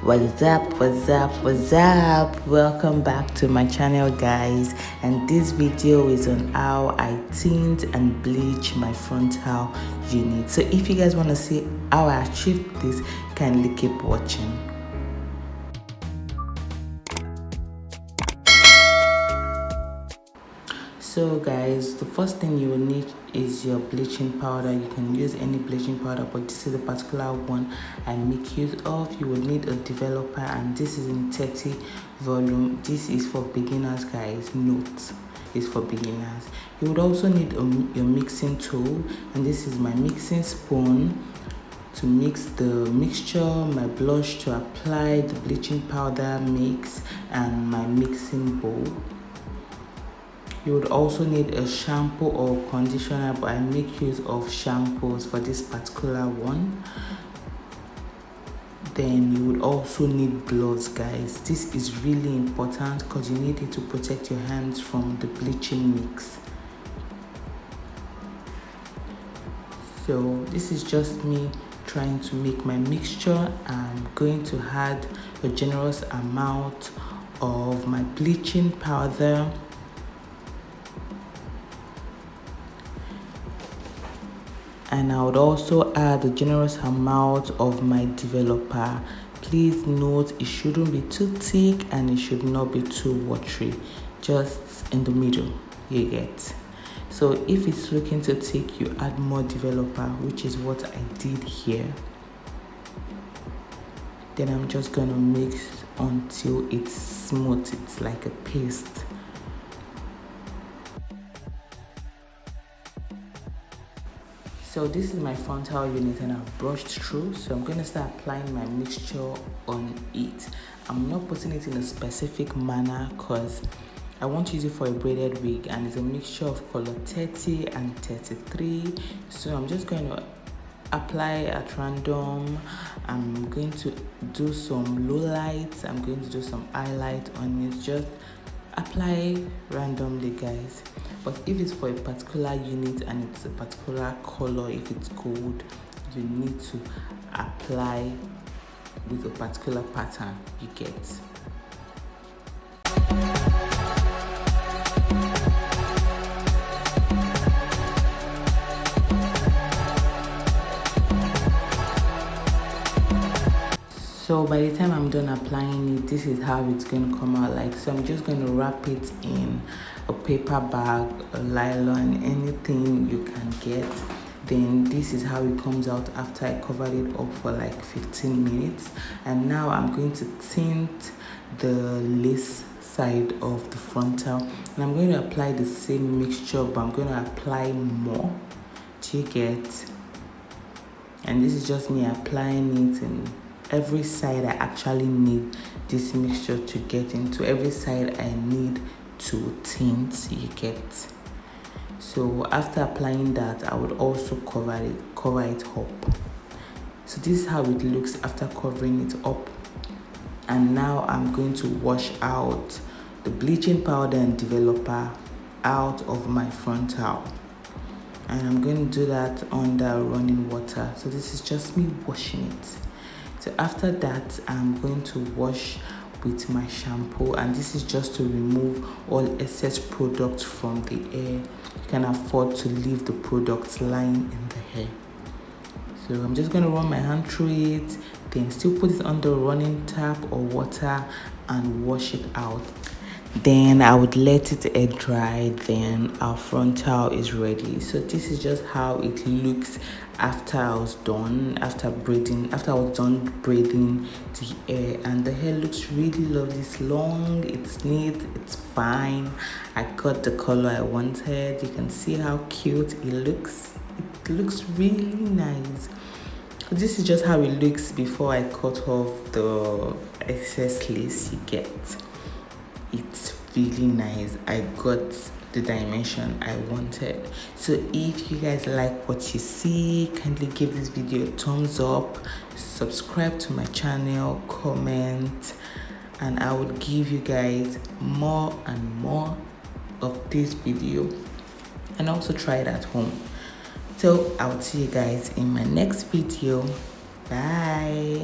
What's up? Welcome back to my channel, guys, and this video is on how I tint and bleach my frontal unit. So if you guys want to see how I achieved this, kindly keep watching. So guys, the first thing you will need is your bleaching powder. You can use any bleaching powder, but this is a particular one I make use of. You will need a developer, and this is in 30 volume. This is for beginners, guys. Note, is for beginners. You would also need your mixing tool, and this is my mixing spoon to mix the mixture, my blush to apply the bleaching powder mix, and my mixing bowl. You would also need a shampoo or conditioner, but I make use of shampoos for this particular one. Then you would also need gloves, guys. This is really important because you need it to protect your hands from the bleaching mix. So this is just me trying to make my mixture. I'm going to add a generous amount of my bleaching powder, and I would also add a generous amount of my developer. Please note, it shouldn't be too thick and it should not be too watery, just in the middle, you get. So if it's looking too thick, you add more developer, which is what I did here. Then I'm just gonna mix until it's smooth, it's like a paste. So this is my frontal unit and I've brushed through, so I'm going to start applying my mixture on it. I'm not putting it in a specific manner because I want to use it for a braided wig, and it's a mixture of color 30 and 33. So I'm just going to apply at random. I'm going to do some low lights, I'm going to do some highlight on it. Just apply randomly, guys. But if it's for a particular unit and it's a particular color, if it's gold, you need to apply with a particular pattern, you get. So by the time I'm done applying it, this is how it's going to come out like. So I'm just going to wrap it in a paper bag, a nylon, anything you can get. Then this is how it comes out after I covered it up for like 15 minutes. And now I'm going to tint the lace side of the frontal, and I'm going to apply the same mixture, but I'm going to apply more. Do you get? And this is just me applying it in every side I actually need this mixture to get into, every side I need to tint, you get. So after applying that, I would also cover it up. So this is how it looks after covering it up. And now I'm going to wash out the bleaching powder and developer out of my frontal, and I'm going to do that under running water. So this is just me washing it. So after that, I'm going to wash with my shampoo, and this is just to remove all excess product from the hair. You can afford to leave the products lying in the hair. So I'm just going to run my hand through it, then still put it under running tap or water and wash it out. Then I would let it air dry, then our frontal is ready. So this is just how it looks after I was done, after I was done braiding the hair, and the hair looks really lovely. It's long, it's neat, it's fine. I got the color I wanted. You can see how cute it looks. It looks really nice. This is just how it looks before I cut off the excess lace, you get. It's really nice. I got the dimension I wanted. So if you guys like what you see, kindly give this video a thumbs up, subscribe to my channel, comment, and I would give you guys more and more of this video, and also try it at home. So I'll see you guys in my next video. Bye.